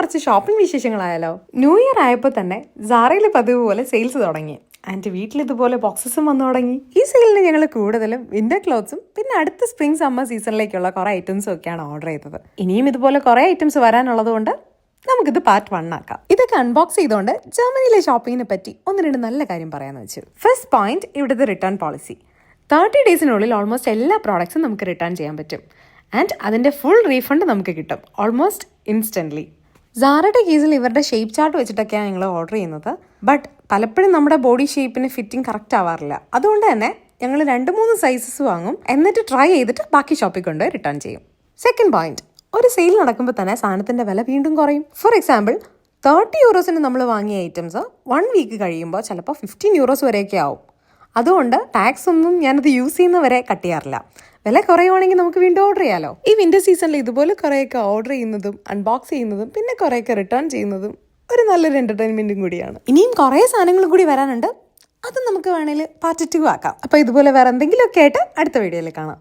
കുറച്ച് shopping വിശേഷങ്ങളായാലോ. New year ആയപ്പോൾ തന്നെ സാറയിൽ പതിവ് പോലെ സെയിൽസ് തുടങ്ങി. ആൻഡ് വീട്ടിൽ ഇതുപോലെ ബോക്സസും വന്നു തുടങ്ങി. ഈ സെയിലിന് ഞങ്ങൾ കൂടുതലും വിന്റർ ക്ലോത്ത്സും പിന്നെ അടുത്ത സ്പ്രിംഗ് സമ്മർ സീസണിലേക്കുള്ള കുറേ ഐറ്റംസും ഒക്കെയാണ് ഓർഡർ ചെയ്തത്. ഇനിയും ഇതുപോലെ കുറേ ഐറ്റംസ് വരാനുള്ളത് കൊണ്ട് നമുക്കിത് പാർട്ട് 1 ആക്കാം. ഇതൊക്കെ അൺബോക്സ് ചെയ്തുകൊണ്ട് ജർമ്മനിയിലെ ഷോപ്പിങ്ങിനെ പറ്റി 1-2 നല്ല കാര്യം പറയാമെന്ന് വെച്ചു. ഫസ്റ്റ് പോയിന്റ്, ഇവിടുത്തെ റിട്ടേൺ പോളിസി. 30 ഡേയ്സിനുള്ളിൽ ഓൾമോസ്റ്റ് എല്ലാ പ്രോഡക്ട്സും നമുക്ക് റിട്ടേൺ ചെയ്യാൻ പറ്റും. ആൻഡ് അതിൻ്റെ ഫുൾ റീഫണ്ട് നമുക്ക് കിട്ടും ഓൾമോസ്റ്റ് ഇൻസ്റ്റൻ്റ്ലി. സാറയുടെ കേസിൽ ഇവരുടെ ഷേപ്പ് ചാർട്ട് വെച്ചിട്ടൊക്കെയാണ് ഞങ്ങൾ ഓർഡർ ചെയ്യുന്നത്. ബട്ട് പലപ്പോഴും നമ്മുടെ ബോഡി ഷേപ്പിന് ഫിറ്റിംഗ് കറക്റ്റ് ആവാറില്ല. അതുകൊണ്ട് തന്നെ ഞങ്ങൾ 2-3 സൈസസ് വാങ്ങും, എന്നിട്ട് ട്രൈ ചെയ്തിട്ട് ബാക്കി ഷോപ്പിൽ കൊണ്ട് റിട്ടേൺ ചെയ്യും. സെക്കൻഡ് പോയിന്റ്, ഒരു സെയിൽ നടക്കുമ്പോൾ തന്നെ സാധനത്തിൻ്റെ വില വീണ്ടും കുറയും. ഫോർ എക്സാമ്പിൾ, 30 യൂറോസിന് നമ്മൾ വാങ്ങിയ ഐറ്റംസ് 1 വീക്ക് കഴിയുമ്പോൾ ചിലപ്പോൾ 15 യൂറോസ് വരെയൊക്കെ ആവും. അതുകൊണ്ട് ടാക്സ് ഒന്നും ഞാനത് യൂസ് ചെയ്യുന്നവരെ കട്ട് ചെയ്യാറില്ല. വില കുറയുവാണെങ്കിൽ നമുക്ക് വീണ്ടും ഓർഡർ ചെയ്യാലോ. ഈ വിന്റർ സീസണിൽ ഇതുപോലെ കുറേയൊക്കെ ഓർഡർ ചെയ്യുന്നതും അൺബോക്സ് ചെയ്യുന്നതും പിന്നെ കുറേയൊക്കെ റിട്ടേൺ ചെയ്യുന്നതും ഒരു നല്ലൊരു എന്റർടൈൻമെന്റും കൂടിയാണ്. ഇനിയും കുറേ സാധനങ്ങൾ കൂടി വരാനുണ്ട്. അത് നമുക്ക് വേണമെങ്കിൽ പാർട്ട് 2 ആക്കാം. അപ്പോൾ ഇതുപോലെ വേറെ എന്തെങ്കിലുമൊക്കെ ആയിട്ട് അടുത്ത വീഡിയോയിൽ കാണാം.